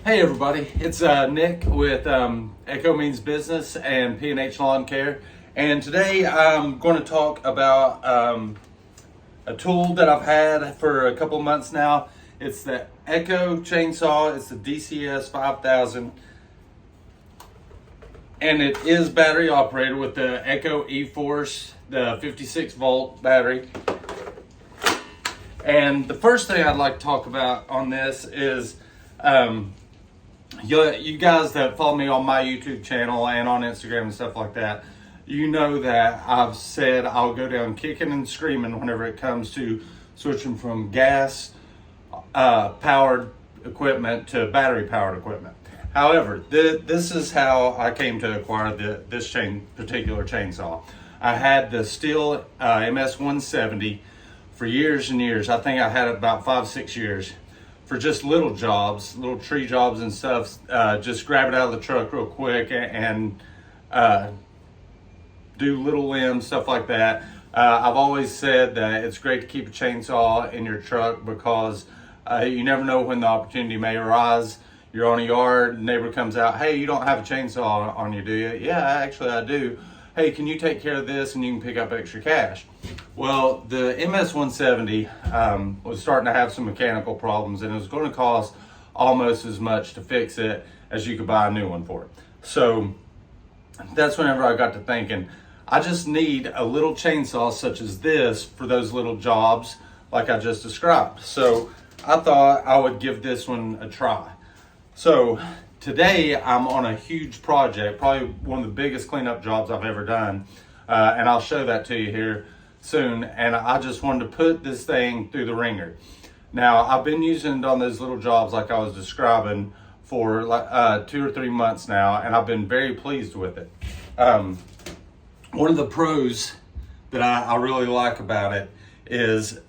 Hey everybody, it's Nick with Echo Means Business and P&H Lawn Care, and today I'm going to talk about a tool that I've had for a couple months now. It's the ECHO chainsaw. It's the DCS-5000, and it is battery operated with the ECHO E-Force, the 56 volt battery. And the first thing I'd like to talk about on this is you guys that follow me on my YouTube channel and on Instagram and stuff like that, you know that I've said I'll go down kicking and screaming whenever it comes to switching from gas powered equipment to battery powered equipment. However, this is how I came to acquire this particular chainsaw. I had the Stihl MS-170 for years and years. I think I had it about 5-6 years. For just little jobs, little tree jobs and stuff, just grab it out of the truck real quick and do little limbs, stuff like that. I've always said that it's great to keep a chainsaw in your truck because you never know when the opportunity may arise. You're on a yard, neighbor comes out, hey, you don't have a chainsaw on you, do you? Yeah, actually I do. Hey, can you take care of this and you can pick up extra cash? Well, the MS-170 was starting to have some mechanical problems, and it was going to cost almost as much to fix it as you could buy a new one for it. So that's whenever I got to thinking, I just need a little chainsaw such as this for those little jobs like I just described. So I thought I would give this one a try. So today I'm on a huge project, probably one of the biggest cleanup jobs I've ever done, and I'll show that to you here soon. And I just wanted to put this thing through the ringer. Now I've been using it on those little jobs like I was describing for like 2 or 3 months now, and I've been very pleased with it. One of the pros that I really like about it is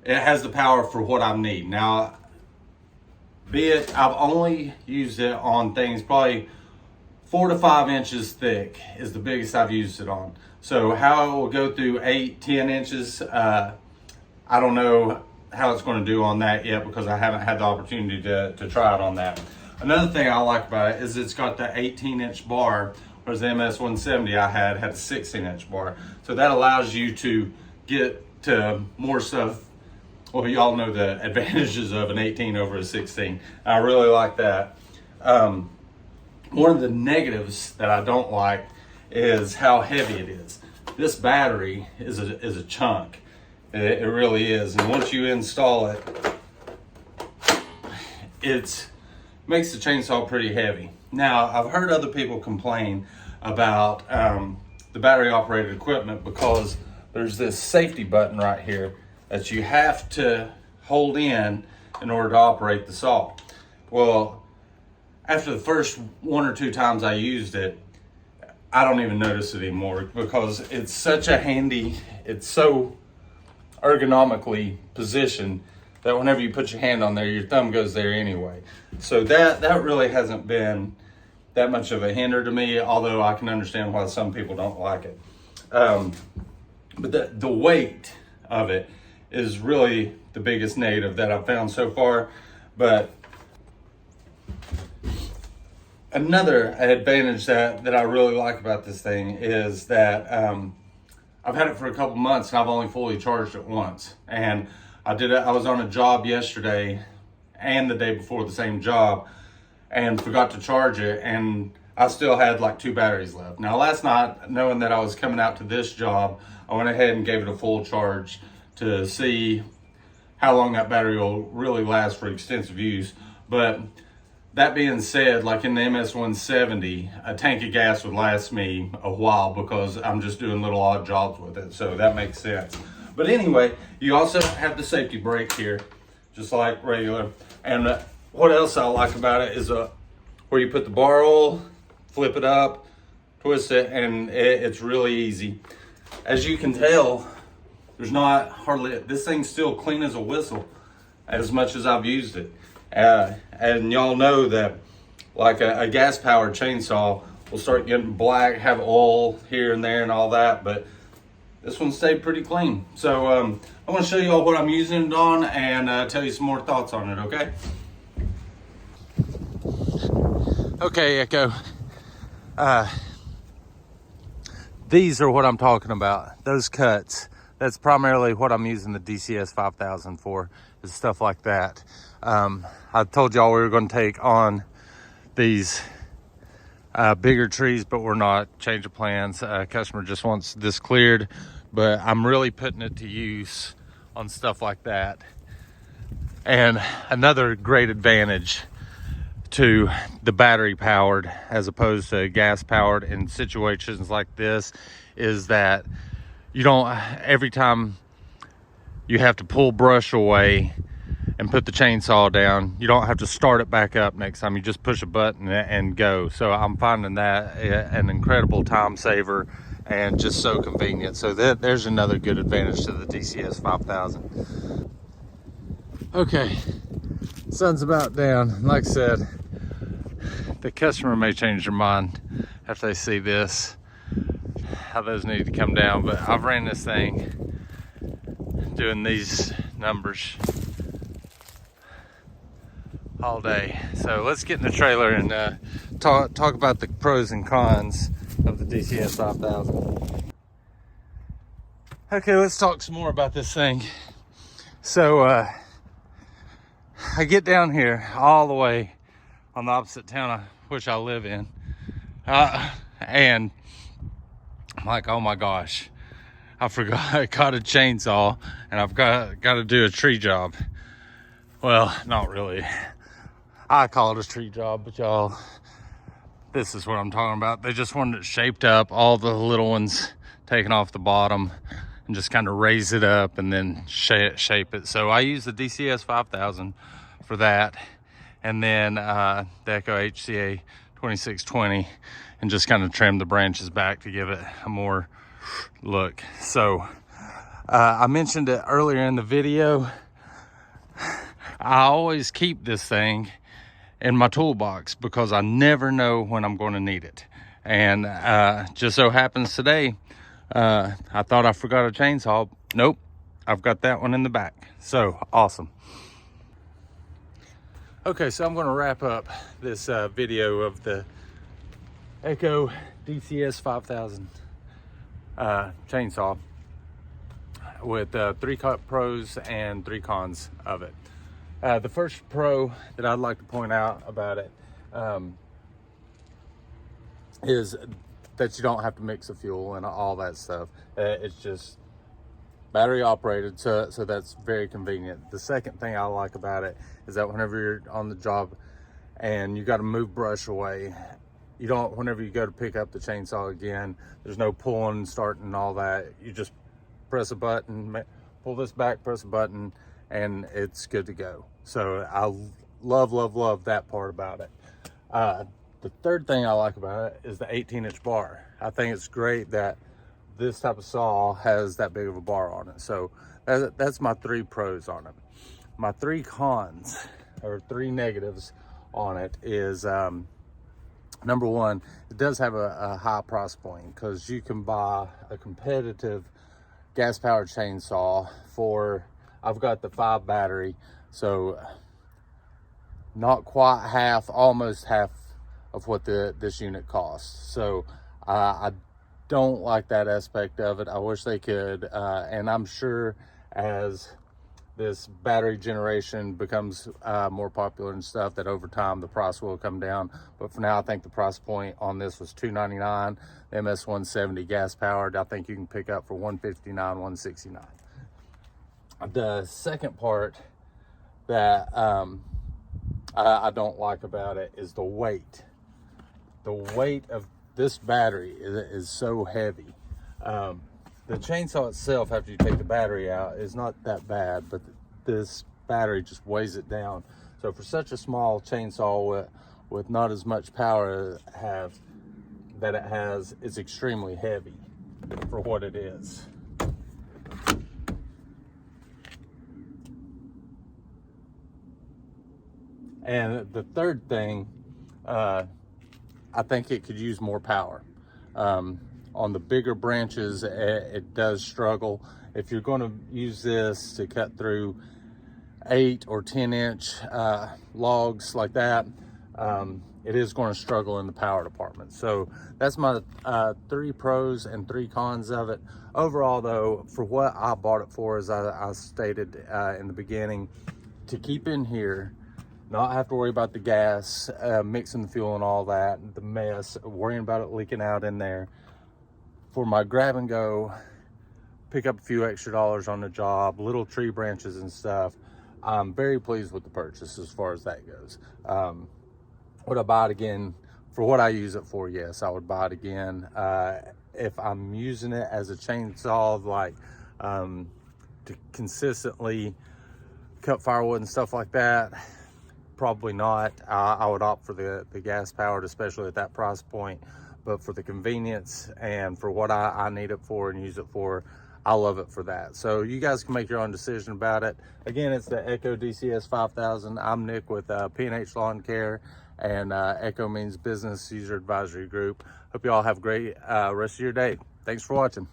it has the power for what I need. Now, be it I've only used it on things probably 4 to 5 inches thick is the biggest I've used it on. So how it will go through 8-10 inches, I don't know how it's going to do on that yet because I haven't had the opportunity to try it on that. Another thing I like about it is it's got the 18-inch bar, whereas the MS-170 I had a 16-inch bar. So that allows you to get to more stuff. Well, y'all know the advantages of an 18 over a 16. I really like that. One of the negatives that I don't like is how heavy it is. This battery is a chunk. It really is. And once you install it, it makes the chainsaw pretty heavy. Now, I've heard other people complain about the battery operated equipment because there's this safety button right here that you have to hold in order to operate the saw. Well, after the first 1 or 2 times I used it, I don't even notice it anymore because it's such a handy, it's so ergonomically positioned that whenever you put your hand on there, your thumb goes there anyway. So that really hasn't been that much of a hinder to me, although I can understand why some people don't like it. But the weight of it is really the biggest negative that I've found so far. But another advantage that I really like about this thing is that I've had it for a couple months and I've only fully charged it once. And I was on a job yesterday and the day before the same job and forgot to charge it, and I still had like 2 batteries left. Now last night, knowing that I was coming out to this job, I went ahead and gave it a full charge to see how long that battery will really last for extensive use. But that being said, like in the MS-170, a tank of gas would last me a while because I'm just doing little odd jobs with it. So that makes sense. But anyway, you also have the safety brake here, just like regular. And what else I like about it is where you put the bar oil, flip it up, twist it, and it's really easy. As you can tell, there's not hardly, this thing's still clean as a whistle as much as I've used it. And y'all know that like a gas powered chainsaw will start getting black, have oil here and there and all that, but this one stayed pretty clean. So I want to show you all what I'm using it on and tell you some more thoughts on it, okay? Okay, Echo. These are what I'm talking about. Those cuts. That's primarily what I'm using the DCS-5000 for, is stuff like that. I told y'all we were going to take on these bigger trees, but we're not. Change of plans. Customer just wants this cleared, but I'm really putting it to use on stuff like that. And another great advantage to the battery powered as opposed to gas powered in situations like this is that you don't, every time you have to pull brush away and put the chainsaw down, you don't have to start it back up next time. You just push a button and go. So I'm finding that an incredible time saver and just so convenient. So there's another good advantage to the DCS-5000. Okay, sun's about down. Like I said, the customer may change their mind after they see this, how those need to come down, but I've ran this thing doing these numbers all day. So let's get in the trailer and talk about the pros and cons of the DCS-5000. Okay, let's talk some more about this thing. So I get down here all the way on the opposite town which I live in, and I'm like, oh my gosh, I forgot I got a chainsaw and I've got to do a tree job. Well, not really. I call it a tree job, but y'all, this is what I'm talking about. They just wanted it shaped up, all the little ones taken off the bottom, and just kind of raise it up and then shape it. So I use the DCS-5000 for that, and then the ECHO HCA 2620, and just kind of trim the branches back to give it a more look. So I mentioned it earlier in the video, I always keep this thing in my toolbox because I never know when I'm going to need it. And just so happens today, I thought I forgot a chainsaw. Nope, I've got that one in the back. So awesome. Okay, so I'm going to wrap up this video of the ECHO DCS-5000 chainsaw with 3 pros and 3 cons of it. The first pro that I'd like to point out about it is that you don't have to mix the fuel and all that stuff. It's just battery operated, so that's very convenient. The second thing I like about it is that whenever you're on the job and you got to move brush away, you don't, whenever you go to pick up the chainsaw again, there's no pulling and starting and all that. You just press a button, pull this back, press a button, and it's good to go. So I love that part about it. The third thing I like about it is the 18-inch bar. I think it's great that this type of saw has that big of a bar on it. So that's my 3 pros on it. My 3 cons, or 3 negatives on it, is number 1, it does have a high price point, because you can buy a competitive gas powered chainsaw for, I've got the 5 battery, so not quite half, almost half of what this unit costs. So I don't like that aspect of it. I wish they could, and I'm sure as this battery generation becomes more popular and stuff, that over time the price will come down. But for now, I think the price point on this was $299. The MS-170 gas powered, I think you can pick up for $159, $169. The second part that I don't like about it is the weight. The weight of this battery is so heavy. The chainsaw itself, after you take the battery out, is not that bad, but this battery just weighs it down. So for such a small chainsaw with not as much power that it has, it's extremely heavy for what it is. And the third thing, I think it could use more power. On the bigger branches, it does struggle. If you're going to use this to cut through 8 or 10 inch logs like that, it is going to struggle in the power department. So that's my 3 pros and 3 cons of it. Overall though, for what I bought it for, as I stated in the beginning, to keep in here, not have to worry about the gas, mixing the fuel and all that, the mess, worrying about it leaking out in there. For my grab and go, pick up a few extra dollars on the job, little tree branches and stuff, I'm very pleased with the purchase as far as that goes. Would I buy it again? For what I use it for, yes, I would buy it again. If I'm using it as a chainsaw, like to consistently cut firewood and stuff like that, probably not. I would opt for the gas powered, especially at that price point. But for the convenience and for what I need it for and use it for, I love it for that. So you guys can make your own decision about it. Again, it's the ECHO DCS-5000. I'm Nick with P&H Lawn Care, and ECHO means Business User Advisory Group. Hope you all have a great rest of your day. Thanks for watching.